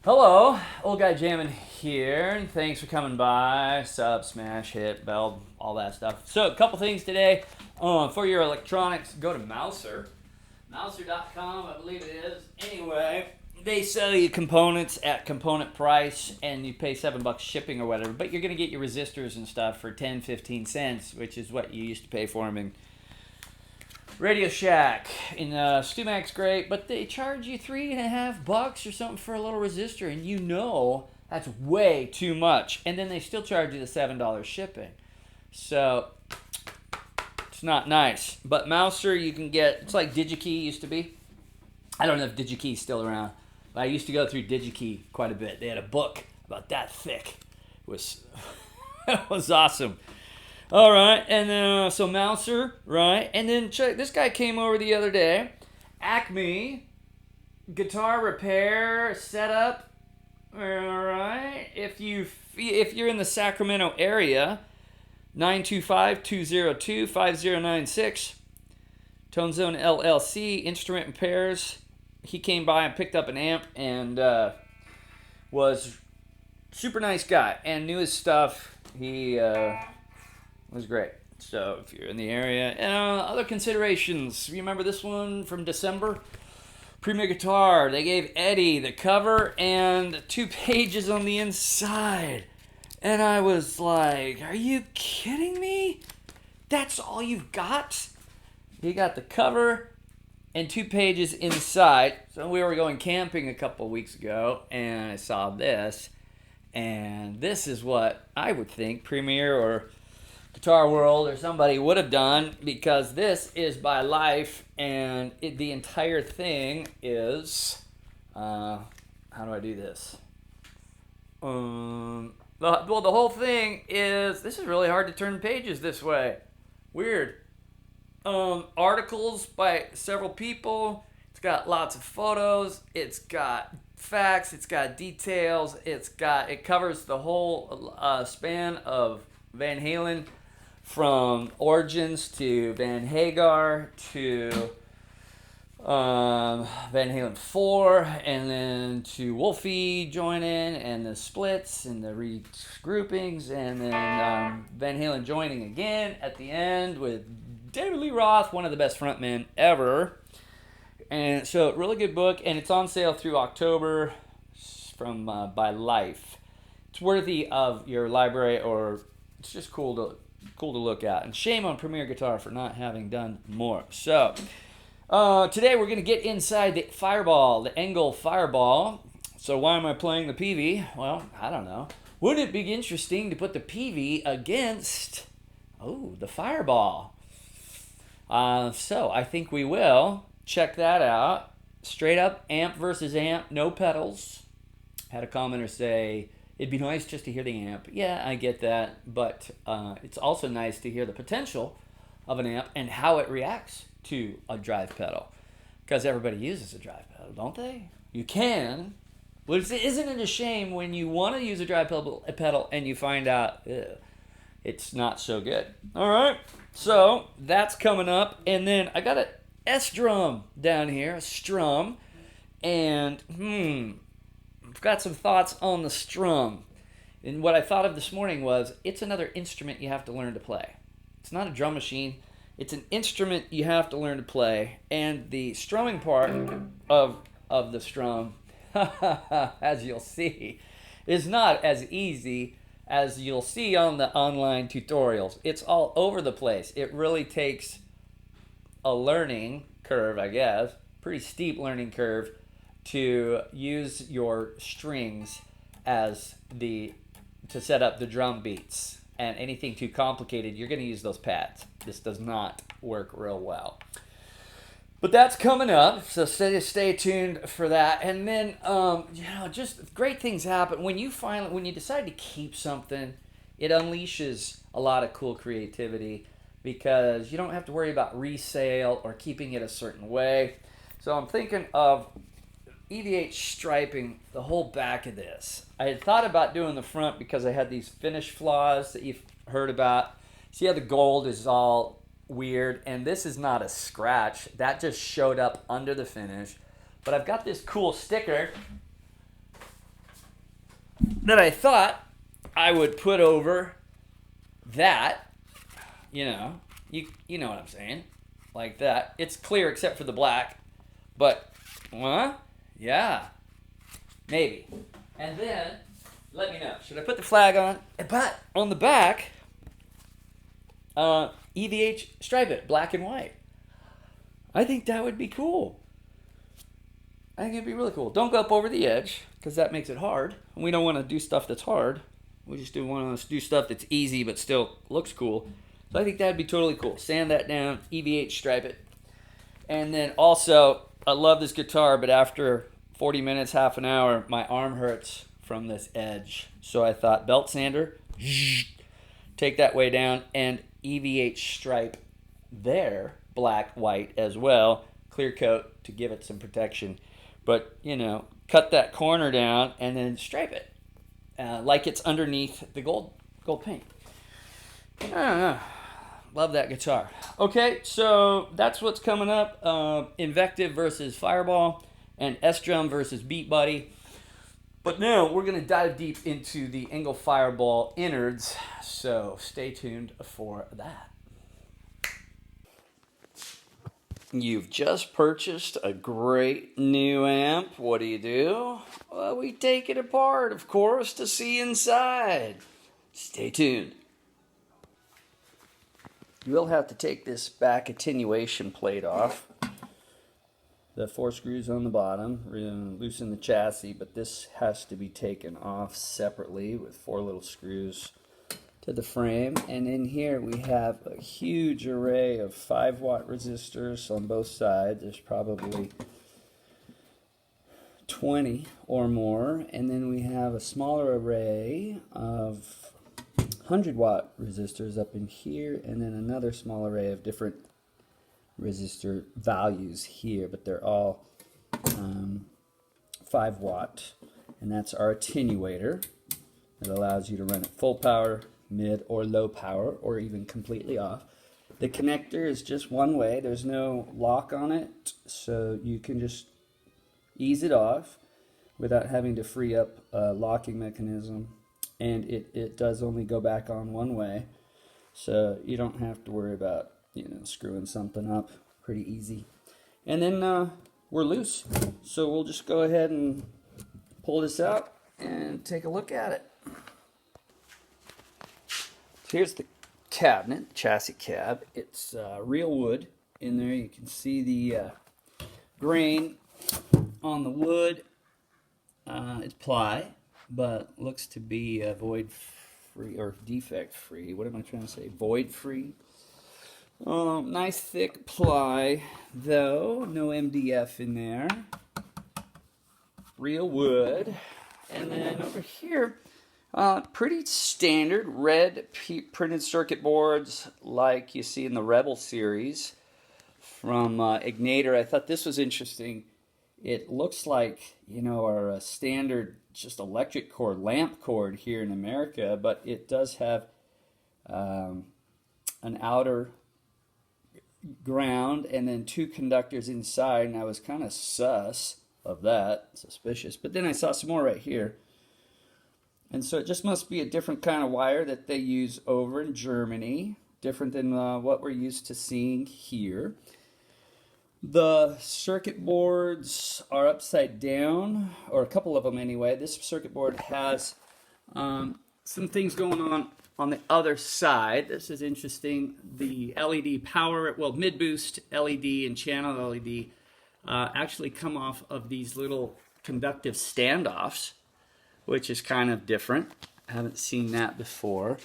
Hello, Old Guy Jammin' here, and thanks for coming by. Sub, smash, hit, bell, all that stuff. So, a couple things today. For your electronics, go to Mouser. Mouser.com, I believe it is. Anyway, they sell you components at component price, and you pay $7 shipping or whatever, but you're going to get your resistors and stuff for 10, 15 cents, which is what you used to pay for them in Radio Shack in Stumac's great, but they charge you $3.50 or something for a little resistor, and you know that's way too much. And then they still charge you the $7 shipping, so it's not nice. But Mouser, you can get. It's like DigiKey used to be. I don't know if DigiKey's still around, but I used to go through DigiKey quite a bit. They had a book about that thick. It was it was awesome. All right, and then so Mouser, right? And then check, this guy came over the other day. Acme guitar repair setup. All right, if you're in the Sacramento area, 925-202-5096. Tone Zone LLC instrument repairs. He came by and picked up an amp and was super nice guy and knew his stuff. He was great. So if you're in the area, other considerations. You remember this one from December? Premier Guitar. They gave Eddie the cover and 2 pages on the inside. And I was like, are you kidding me? That's all you've got? He got the cover and 2 pages inside. So we were going camping a couple of weeks ago, and I saw this. And this is what I would think Premier or Guitar World or somebody would have done, because this is by Life, and the entire thing is how do I do this? Well, the whole thing is, this is really hard to turn pages this way. Weird. Articles by several people. It's got lots of photos. It's got facts. It's got details. It covers the whole span of Van Halen, from Origins to Van Hagar to Van Halen 4, and then to Wolfie joining, and the splits and the regroupings, and then Van Halen joining again at the end with David Lee Roth, one of the best frontmen ever. And so, really good book, and it's on sale through October from by Life. It's worthy of your library, or it's just cool to look at. And shame on Premier Guitar for not having done more. So, today we're going to get inside the Fireball, the Engl Fireball. So why am I playing the PV? Well, I don't know. Wouldn't it be interesting to put the PV against, the Fireball? So I think we will. Check that out. Straight up amp versus amp, no pedals. Had a commenter say, it'd be nice just to hear the amp. Yeah, I get that, but it's also nice to hear the potential of an amp and how it reacts to a drive pedal, because everybody uses a drive pedal, don't they? You can. But isn't it a shame when you want to use a drive pedal and you find out it's not so good? All right, so that's coming up, and then I got a S-drum down here, a strum, and I've got some thoughts on the strum. And what I thought of this morning was, it's another instrument you have to learn to play. It's not a drum machine. It's an instrument you have to learn to play. And the strumming part of the strum, as you'll see, is not as easy as you'll see on the online tutorials. It's all over the place. It really takes a learning curve, I guess, pretty steep learning curve, to use your strings to set up the drum beats. And anything too complicated, you're going to use those pads. This does not work real well. But that's coming up, so stay tuned for that. And then, just great things happen when you decide to keep something. It unleashes a lot of cool creativity, because you don't have to worry about resale or keeping it a certain way. So I'm thinking of EVH striping the whole back of this. I had thought about doing the front because I had these finish flaws that you've heard about. See how the gold is all weird, and this is not a scratch. That just showed up under the finish. But I've got this cool sticker that I thought I would put over that. You know, you know what I'm saying, like that. It's clear except for the black, but yeah, maybe. And then let me know. Should I put the flag on? But on the back, EVH stripe it, black and white. I think that would be cool. I think it'd be really cool. Don't go up over the edge, because that makes it hard. We don't want to do stuff that's hard. We just want to do stuff that's easy but still looks cool. So I think that'd be totally cool. Sand that down, EVH stripe it. And then also, I love this guitar, but after 40 minutes, half an hour, my arm hurts from this edge. So I thought belt sander, take that way down, and EVH stripe there, black, white as well, clear coat to give it some protection. But, you know, cut that corner down and then stripe it like it's underneath the gold paint. I don't know. Love that guitar. Okay, so that's what's coming up. Invective versus Fireball, and S-Drum versus Beat Buddy. But now we're going to dive deep into the Engl Fireball innards, so stay tuned for that. You've just purchased a great new amp. What do? Well, we take it apart, of course, to see inside. Stay tuned. You will have to take this back attenuation plate off. The 4 screws on the bottom, loosen the chassis, but this has to be taken off separately with 4 little screws to the frame. And in here we have a huge array of 5-watt resistors on both sides. There's probably 20 or more. And then we have a smaller array of 100-watt resistors up in here, and then another small array of different resistor values here, but they're all 5-watt. And that's our attenuator. It allows you to run at full power, mid or low power, or even completely off. The connector is just one way. There's no lock on it, so you can just ease it off without having to free up a locking mechanism. And it does only go back on one way, so you don't have to worry about, you know, screwing something up. Pretty easy. And then we're loose, so we'll just go ahead and pull this out and take a look at it. So here's the cabinet, chassis cab. It's real wood in there. You can see the grain on the wood. It's ply, but looks to be void free or defect free. What am I trying to say? Void free. Nice thick ply, though. No MDF in there. Real wood. And then over here, pretty standard red printed circuit boards like you see in the Rebel series from Ignator. I thought this was interesting. It looks like, you know, our standard just electric cord, lamp cord here in America, but it does have an outer ground and then 2 conductors inside, and I was kind of suspicious. But then I saw some more right here. And so it just must be a different kind of wire that they use over in Germany, different than what we're used to seeing here. The circuit boards are upside down, or a couple of them anyway. This circuit board has some things going on the other side. This is interesting. The LED power, well, mid-boost LED and channel LED actually come off of these little conductive standoffs, which is kind of different. I haven't seen that before.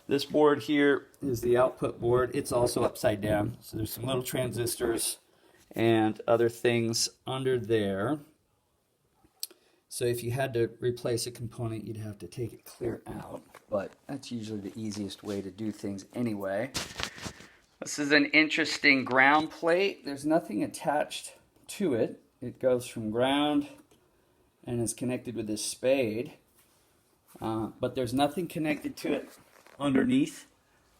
This board here is the output board. It's also upside down, so there's some little transistors and other things under there. So if you had to replace a component, you'd have to take it clear out, but that's usually the easiest way to do things anyway. This is an interesting ground plate. There's nothing attached to it. It goes from ground and is connected with this spade, but there's nothing connected to it underneath.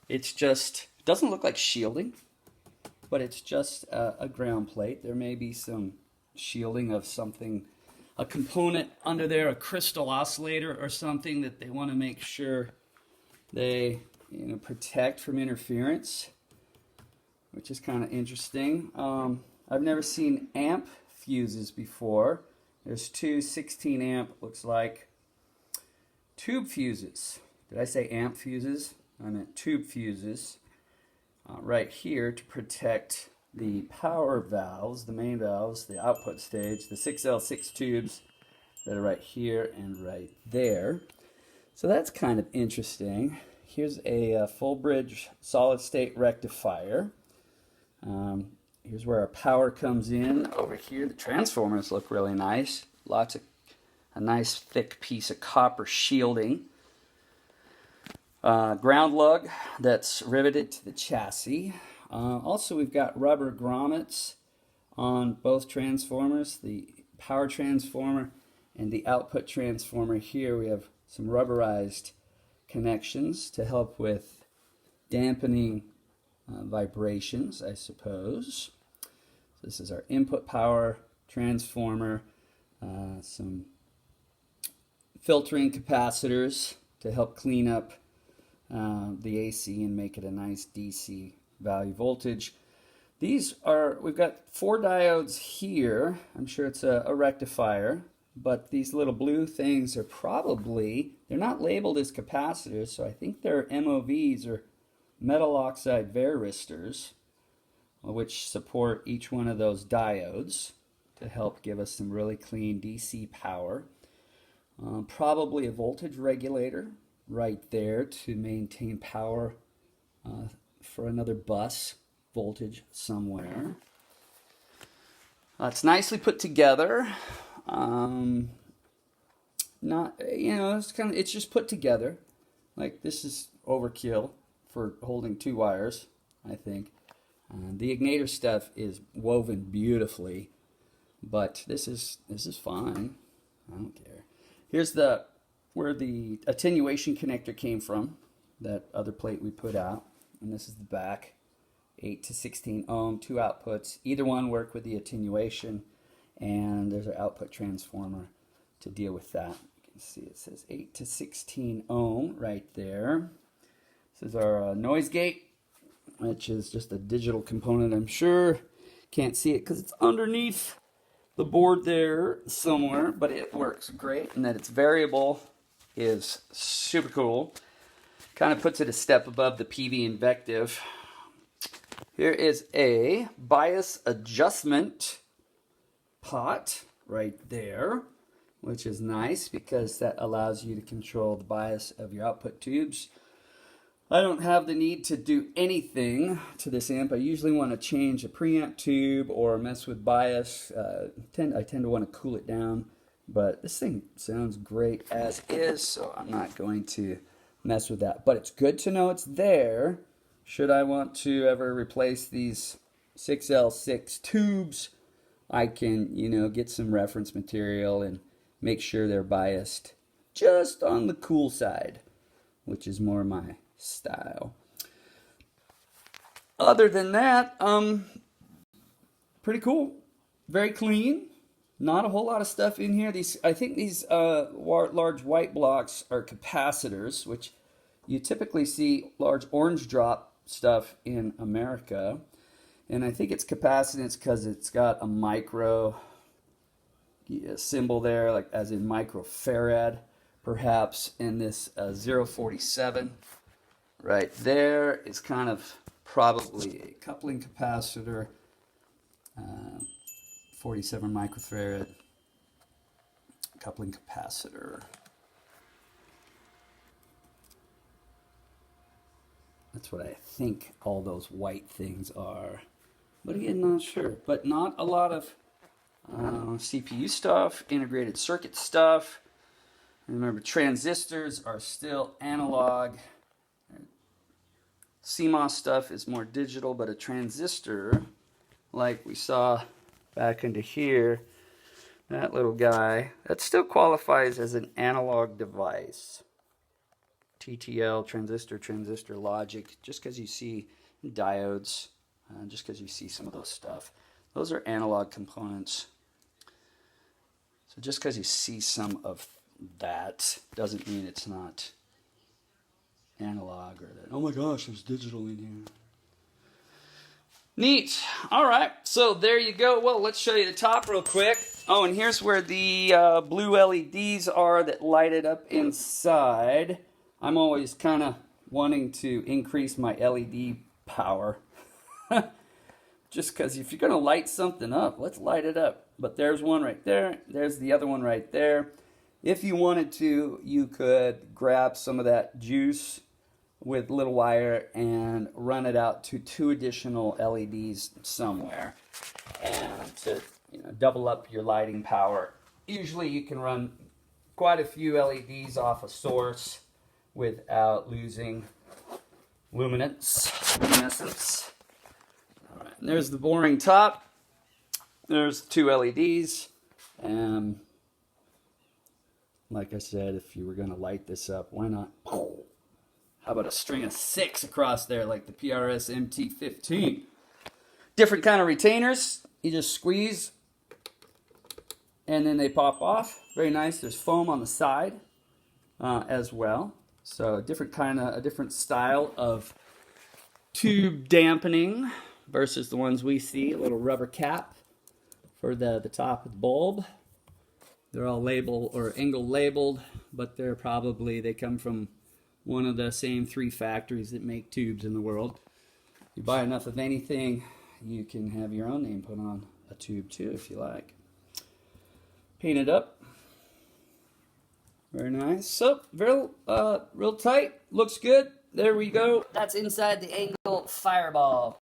It's just, it doesn't look like shielding, but it's just a ground plate. There may be some shielding of something a component under there, a crystal oscillator or something that they want to make sure they protect from interference, which is kind of interesting. I've never seen amp fuses before. There's two 16 amp, looks like, tube fuses. Did I say amp fuses? I meant tube fuses right here to protect the power valves, the main valves, the output stage, the 6L6 tubes that are right here and right there. So that's kind of interesting. Here's a full bridge solid state rectifier. Here's where our power comes in. Over here, the transformers look really nice. A nice thick piece of copper shielding. Ground lug that's riveted to the chassis. Also, we've got rubber grommets on both transformers, the power transformer and the output transformer. Here we have some rubberized connections to help with dampening vibrations, I suppose. So this is our input power transformer, some filtering capacitors to help clean up the AC and make it a nice DC value voltage. We've got 4 diodes here. I'm sure it's a rectifier, but these little blue things are they're not labeled as capacitors, so I think they're MOVs, or metal oxide varistors, which support each one of those diodes to help give us some really clean DC power. Probably a voltage regulator right there to maintain power for another bus voltage somewhere. It's nicely put together. It's just put together. Like, this is overkill for holding 2 wires, I think. The ignitor stuff is woven beautifully, but this is fine. I don't care. Here's where the attenuation connector came from, that other plate we put out, and this is the back. 8 to 16 ohm, 2 outputs. Either one work with the attenuation, and there's our output transformer to deal with that. You can see it says 8 to 16 ohm right there. This is our noise gate, which is just a digital component, I'm sure. Can't see it because it's underneath the board there somewhere, but it works great, and that it's variable is super cool. Kind of puts it a step above the PV Invective. Here is a bias adjustment pot right there, which is nice because that allows you to control the bias of your output tubes. I don't have the need to do anything to this amp. I usually want to change a preamp tube or mess with bias. I tend to want to cool it down, but this thing sounds great as is, so I'm not going to mess with that. But it's good to know it's there. Should I want to ever replace these 6L6 tubes, I can, get some reference material and make sure they're biased just on the cool side, which is more my style. Other than that, pretty cool. Very clean. Not a whole lot of stuff in here. I think these large white blocks are capacitors, which you typically see large orange drop stuff in America. And I think it's capacitance because it's got a micro symbol there, like as in microfarad, perhaps. And this 047 right there is kind of probably a coupling capacitor, 47 microfarad coupling capacitor. That's what I think all those white things are. But again, not sure. But not a lot of CPU stuff, integrated circuit stuff. Remember, transistors are still analog. CMOS stuff is more digital, but a transistor, like we saw back into here, that little guy, that still qualifies as an analog device. TTL, transistor logic, just because you see diodes, just because you see some of those stuff. Those are analog components. So just because you see some of that doesn't mean it's not analog or that, oh my gosh, there's digital in here. Neat. All right, so there you go. Well, let's show you the top real quick. Oh, and here's where the blue LEDs are that light it up inside. I'm always kind of wanting to increase my LED power. Just because if you're going to light something up, let's light it up. But there's one right there. There's the other one right there. If you wanted to, you could grab some of that juice with little wire and run it out to 2 additional LEDs somewhere, and to double up your lighting power. Usually you can run quite a few LEDs off a source without losing luminescence. All right, and there's the boring top. There's 2 LEDs, and like I said, if you were going to light this up, why not? How about a string of 6 across there like the PRS MT15? Different kind of retainers. You just squeeze and then they pop off. Very nice. There's foam on the side as well. So a different style of tube dampening versus the ones we see. A little rubber cap for the top of the bulb. They're all labeled or Engl labeled, but they come from one of the same 3 factories that make tubes in the world. You buy enough of anything, you can have your own name put on a tube too if you like. Paint it up. Very nice. So, real tight. Looks good. There we go. That's inside the Engl Fireball.